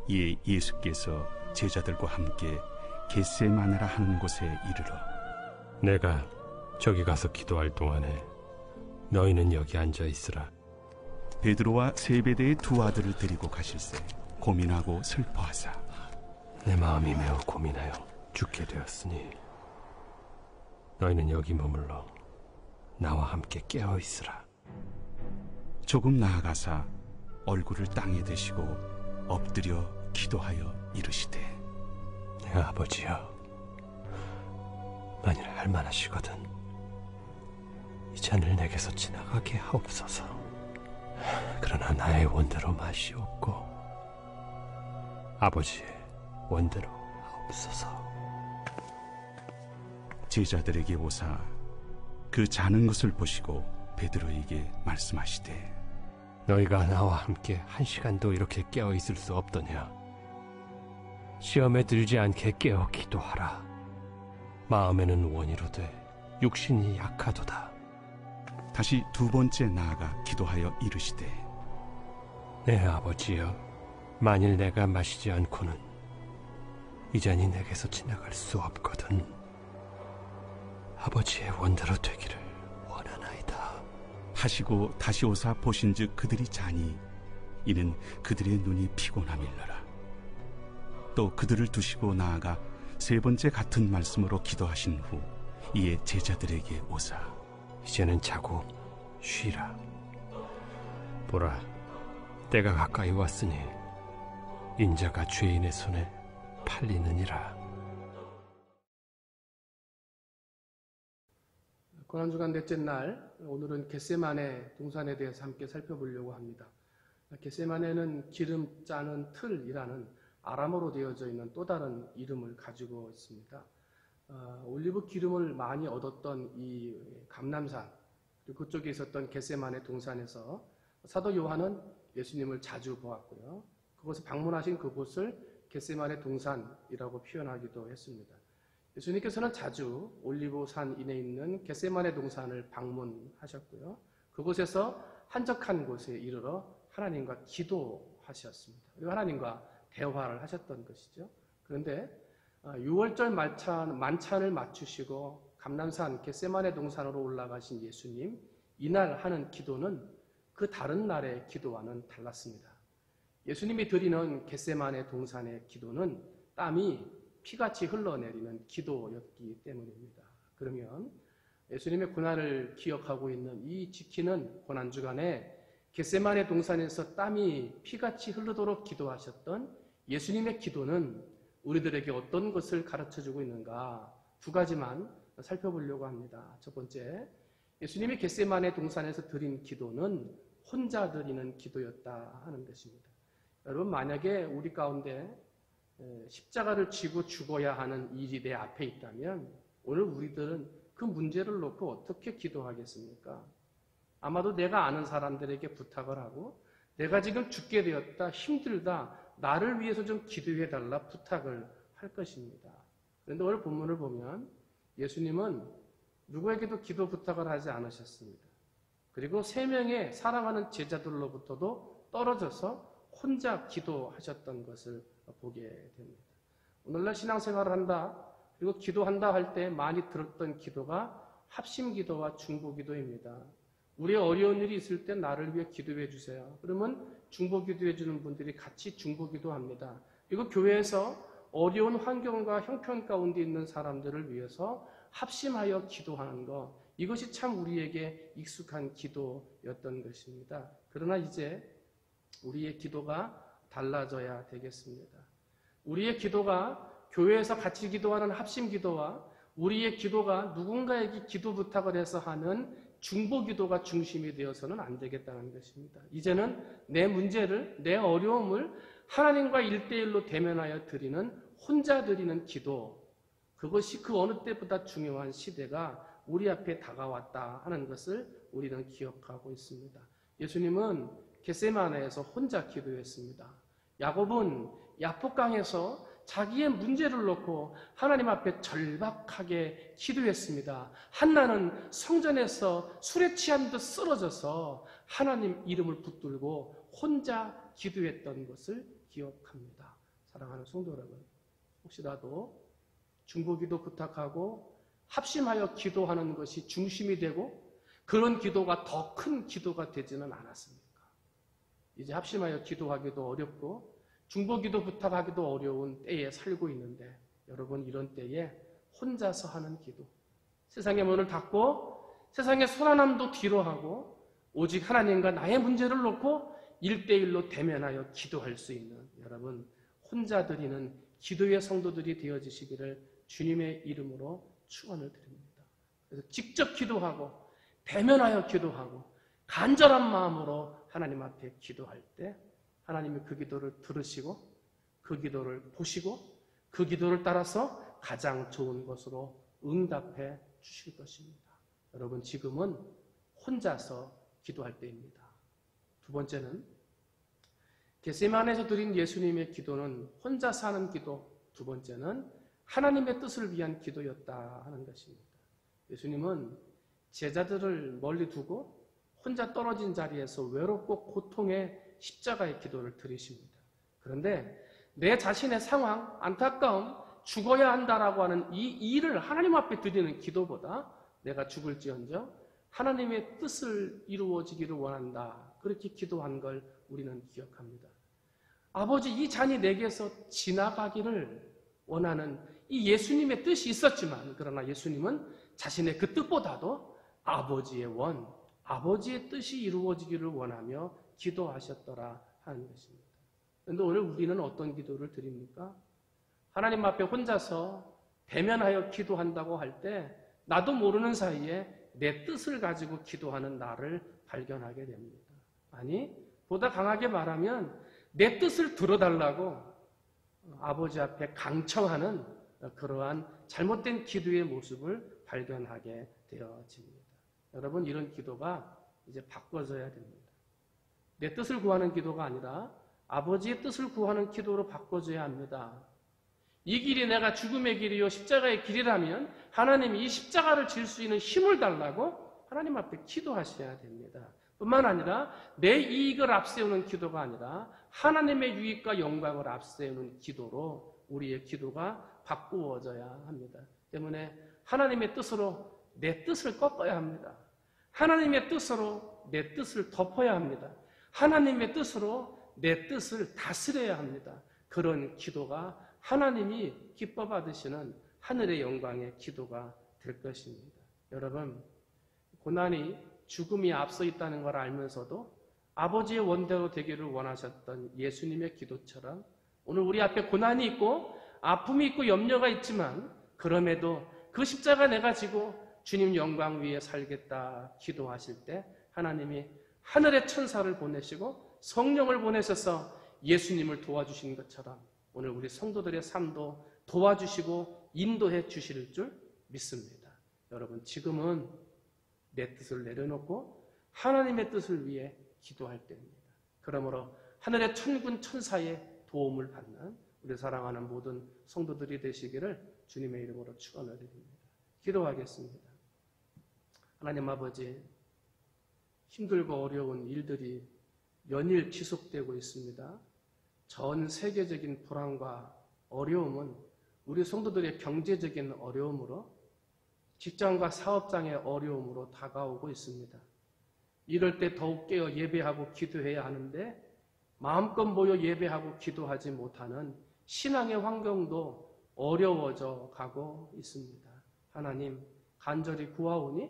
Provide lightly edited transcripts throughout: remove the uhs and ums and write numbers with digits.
이에 예수께서 제자들과 함께 겟세마네라 하는 곳에 이르러 내가 저기 가서 기도할 동안에 너희는 여기 앉아 있으라. 베드로와 세베대의 두 아들을 데리고 가실새 고민하고 슬퍼하사 내 마음이 매우 고민하여 죽게 되었으니 너희는 여기 머물러 나와 함께 깨어 있으라. 조금 나아가사 얼굴을 땅에 대시고 엎드려 기도하여 이르시되 내 아버지여, 만일 할만하시거든 이 잔을 내게서 지나가게 하옵소서. 그러나 나의 원대로 마시옵고 아버지의 원대로 하옵소서. 제자들에게 오사 그 자는 것을 보시고 베드로에게 말씀하시되 너희가 나와 함께 한 시간도 이렇게 깨어 있을 수 없더냐. 시험에 들지 않게 깨어 기도하라. 마음에는 원이로되 육신이 약하도다. 다시 두 번째 나아가 기도하여 이르시되 내 아버지여, 만일 내가 마시지 않고는 이 잔이 내게서 지나갈 수 없거든 아버지의 원대로 되기를 원하나이다 하시고 다시 오사 보신즉 그들이 자니 이는 그들의 눈이 피곤함일러라. 또 그들을 두시고 나아가 세 번째 같은 말씀으로 기도하신 후 이에 제자들에게 오사 이제는 자고 쉬라. 보라, 때가 가까이 왔으니 인자가 죄인의 손에 팔리느니라. 고난주간 넷째 날, 오늘은 겟세마네 동산에 대해서 함께 살펴보려고 합니다. 겟세마네는 기름 짜는 틀이라는 아람어로 되어져 있는 또 다른 이름을 가지고 있습니다. 올리브 기름을 많이 얻었던 이 감람산, 그리고 그쪽에 있었던 겟세마네 동산에서 사도 요한은 예수님을 자주 보았고요. 그곳에 방문하신 그곳을 겟세마네 동산이라고 표현하기도 했습니다. 예수님께서는 자주 올리브산 인에 있는 겟세마네 동산을 방문하셨고요. 그곳에서 한적한 곳에 이르러 하나님과 기도하셨습니다. 그리고 하나님과 대화를 하셨던 것이죠. 그런데 6월절 만찬을 맞추시고 감람산 겟세마네 동산으로 올라가신 예수님, 이날 하는 기도는 그 다른 날의 기도와는 달랐습니다. 예수님이 드리는 겟세마네 동산의 기도는 땀이 피같이 흘러내리는 기도였기 때문입니다. 그러면 예수님의 고난을 기억하고 있는 이 지키는 고난주간에 겟세마네 동산에서 땀이 피같이 흐르도록 기도하셨던 예수님의 기도는 우리들에게 어떤 것을 가르쳐주고 있는가, 두 가지만 살펴보려고 합니다. 첫 번째, 예수님이 겟세마네 동산에서 드린 기도는 혼자 드리는 기도였다 하는 것입니다. 여러분, 만약에 우리 가운데 십자가를 지고 죽어야 하는 일이 내 앞에 있다면 오늘 우리들은 그 문제를 놓고 어떻게 기도하겠습니까? 아마도 내가 아는 사람들에게 부탁을 하고 내가 지금 죽게 되었다, 힘들다, 나를 위해서 좀 기도해달라 부탁을 할 것입니다. 그런데 오늘 본문을 보면 예수님은 누구에게도 기도 부탁을 하지 않으셨습니다. 그리고 3명의 사랑하는 제자들로부터도 떨어져서 혼자 기도하셨던 것을 보게 됩니다. 오늘날 신앙생활을 한다, 그리고 기도한다 할 때 많이 들었던 기도가 합심기도와 중보기도입니다. 우리의 어려운 일이 있을 때 나를 위해 기도해 주세요. 그러면 중보기도해 주는 분들이 같이 중보기도합니다. 그리고 교회에서 어려운 환경과 형편 가운데 있는 사람들을 위해서 합심하여 기도하는 것, 이것이 참 우리에게 익숙한 기도였던 것입니다. 그러나 이제 우리의 기도가 달라져야 되겠습니다. 우리의 기도가 교회에서 같이 기도하는 합심 기도와 우리의 기도가 누군가에게 기도 부탁을 해서 하는 중보 기도가 중심이 되어서는 안 되겠다는 것입니다. 이제는 내 문제를, 내 어려움을 하나님과 1대1로 대면하여 드리는, 혼자 드리는 기도, 그것이 그 어느 때보다 중요한 시대가 우리 앞에 다가왔다 하는 것을 우리는 기억하고 있습니다. 예수님은 겟세마네에서 혼자 기도했습니다. 야곱은 야복강에서 자기의 문제를 놓고 하나님 앞에 절박하게 기도했습니다. 한나는 성전에서 술에 취한 듯 쓰러져서 하나님 이름을 붙들고 혼자 기도했던 것을 기억합니다. 사랑하는 성도 여러분, 혹시라도 중보기도 부탁하고 합심하여 기도하는 것이 중심이 되고 그런 기도가 더 큰 기도가 되지는 않았습니까? 이제 합심하여 기도하기도 어렵고 중보기도 부탁하기도 어려운 때에 살고 있는데 여러분, 이런 때에 혼자서 하는 기도, 세상의 문을 닫고 세상의 소란함도 뒤로 하고 오직 하나님과 나의 문제를 놓고 1대1로 대면하여 기도할 수 있는 여러분, 혼자 드리는 기도의 성도들이 되어지시기를 주님의 이름으로 축원을 드립니다. 그래서 직접 기도하고 대면하여 기도하고 간절한 마음으로 하나님 앞에 기도할 때 하나님이 그 기도를 들으시고 그 기도를 보시고 그 기도를 따라서 가장 좋은 것으로 응답해 주실 것입니다. 여러분, 지금은 혼자서 기도할 때입니다. 두 번째는 겟세마네에서 드린 예수님의 기도는 혼자서 하는 기도, 두 번째는 하나님의 뜻을 위한 기도였다 하는 것입니다. 예수님은 제자들을 멀리 두고 혼자 떨어진 자리에서 외롭고 고통의 십자가의 기도를 드리십니다. 그런데 내 자신의 상황, 안타까움, 죽어야 한다라고 하는 이 일을 하나님 앞에 드리는 기도보다 내가 죽을지언정 하나님의 뜻을 이루어지기를 원한다, 그렇게 기도한 걸 우리는 기억합니다. 아버지, 이 잔이 내게서 지나가기를 원하는 이 예수님의 뜻이 있었지만, 그러나 예수님은 자신의 그 뜻보다도 아버지의 원, 아버지의 뜻이 이루어지기를 원하며 기도하셨더라 하는 것입니다. 그런데 오늘 우리는 어떤 기도를 드립니까? 하나님 앞에 혼자서 대면하여 기도한다고 할 때 나도 모르는 사이에 내 뜻을 가지고 기도하는 나를 발견하게 됩니다. 아니, 보다 강하게 말하면 내 뜻을 들어달라고 아버지 앞에 강청하는 그러한 잘못된 기도의 모습을 발견하게 되어집니다. 여러분, 이런 기도가 이제 바꿔져야 됩니다. 내 뜻을 구하는 기도가 아니라 아버지의 뜻을 구하는 기도로 바꿔져야 합니다. 이 길이 내가 죽음의 길이요 십자가의 길이라면 하나님이 이 십자가를 질 수 있는 힘을 달라고 하나님 앞에 기도하셔야 됩니다. 뿐만 아니라 내 이익을 앞세우는 기도가 아니라 하나님의 유익과 영광을 앞세우는 기도로 우리의 기도가 바꾸어져야 합니다. 때문에 하나님의 뜻으로 내 뜻을 꺾어야 합니다. 하나님의 뜻으로 내 뜻을 덮어야 합니다. 하나님의 뜻으로 내 뜻을 다스려야 합니다. 그런 기도가 하나님이 기뻐 받으시는 하늘의 영광의 기도가 될 것입니다. 여러분, 고난이 죽음이 앞서 있다는 걸 알면서도 아버지의 원대로 되기를 원하셨던 예수님의 기도처럼 오늘 우리 앞에 고난이 있고 아픔이 있고 염려가 있지만 그럼에도 그 십자가 내가 지고 주님 영광 위에 살겠다 기도하실 때 하나님이 하늘의 천사를 보내시고 성령을 보내셔서 예수님을 도와주신 것처럼 오늘 우리 성도들의 삶도 도와주시고 인도해 주실 줄 믿습니다. 여러분, 지금은 내 뜻을 내려놓고 하나님의 뜻을 위해 기도할 때입니다. 그러므로 하늘의 천군 천사의 도움을 받는 우리 사랑하는 모든 성도들이 되시기를 주님의 이름으로 축원을 드립니다. 기도하겠습니다. 하나님 아버지, 힘들고 어려운 일들이 연일 지속되고 있습니다. 전 세계적인 불안과 어려움은 우리 성도들의 경제적인 어려움으로 직장과 사업장의 어려움으로 다가오고 있습니다. 이럴 때 더욱 깨어 예배하고 기도해야 하는데 마음껏 모여 예배하고 기도하지 못하는 신앙의 환경도 어려워져 가고 있습니다. 하나님, 간절히 구하오니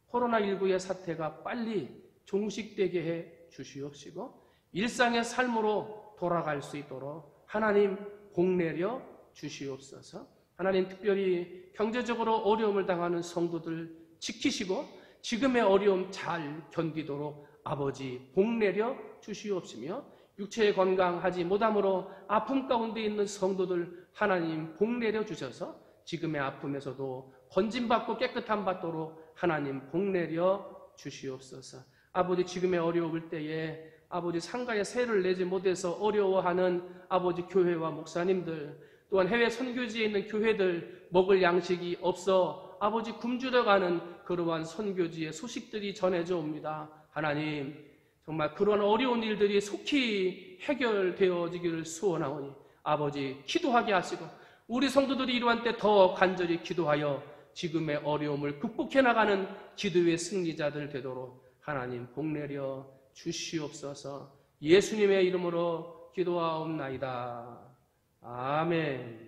코로나19의 사태가 빨리 종식되게 해 주시옵시고 일상의 삶으로 돌아갈 수 있도록 하나님 복내려 주시옵소서. 하나님, 특별히 경제적으로 어려움을 당하는 성도들 지키시고 지금의 어려움 잘 견디도록 아버지 복내려 주시옵시며 육체의 건강하지 못함으로 아픔 가운데 있는 성도들 하나님 복내려 주셔서 지금의 아픔에서도 건짐받고 깨끗함 받도록 하나님 복내려 주시옵소서. 아버지, 지금의 어려울 때에 아버지 상가에 세를 내지 못해서 어려워하는 아버지 교회와 목사님들, 또한 해외 선교지에 있는 교회들 먹을 양식이 없어 아버지 굶주려가는 그러한 선교지의 소식들이 전해져 옵니다. 하나님, 정말 그런 어려운 일들이 속히 해결되어지기를 소원하오니 아버지 기도하게 하시고 우리 성도들이 이러한 때 더 간절히 기도하여 지금의 어려움을 극복해 나가는 기도의 승리자들 되도록 하나님 복내려 주시옵소서. 예수님의 이름으로 기도하옵나이다. 아멘.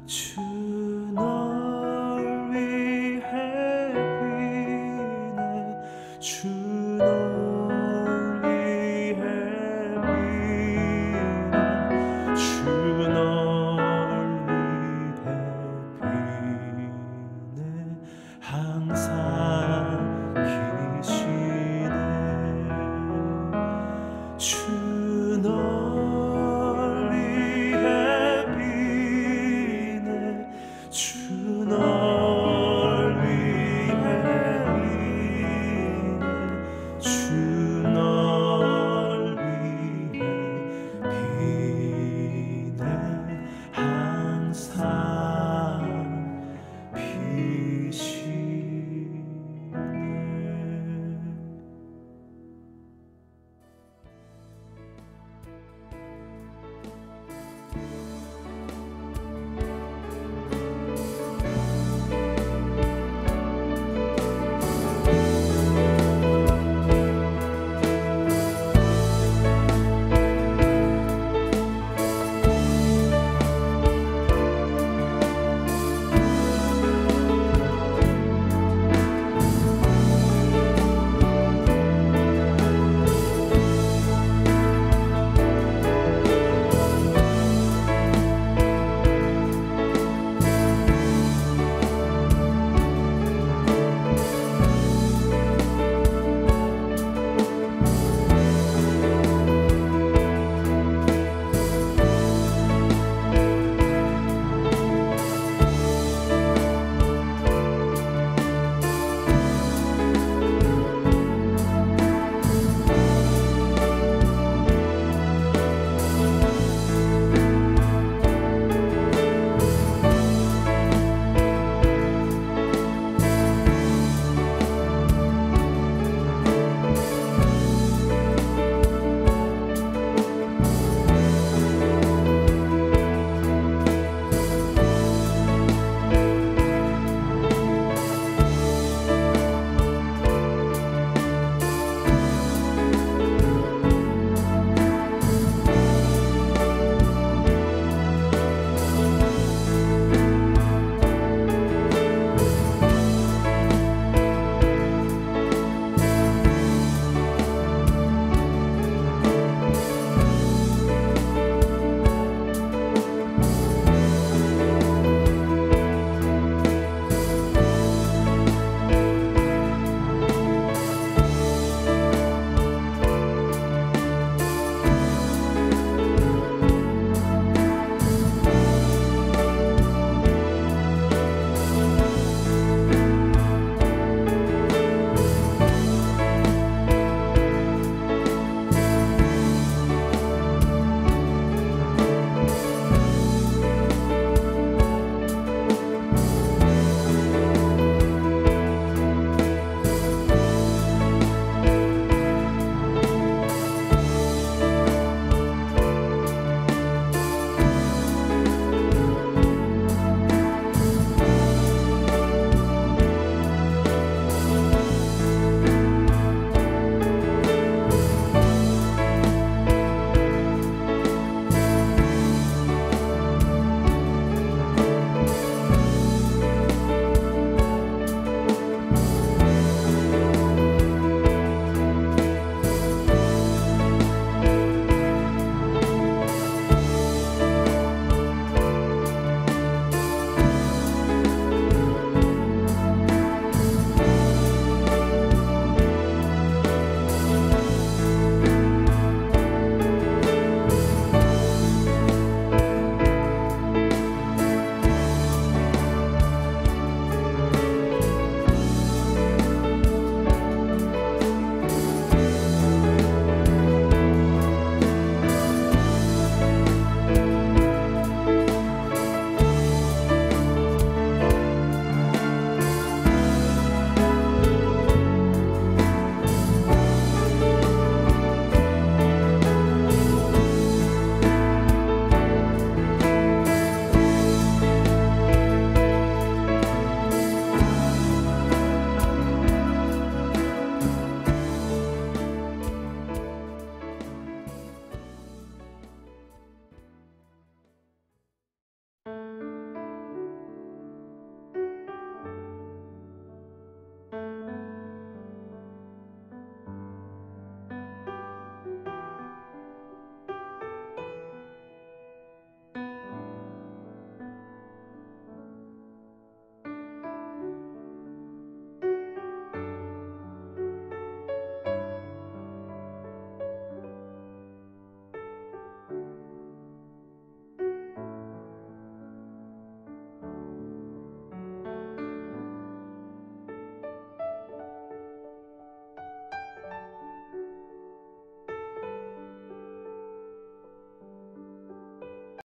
주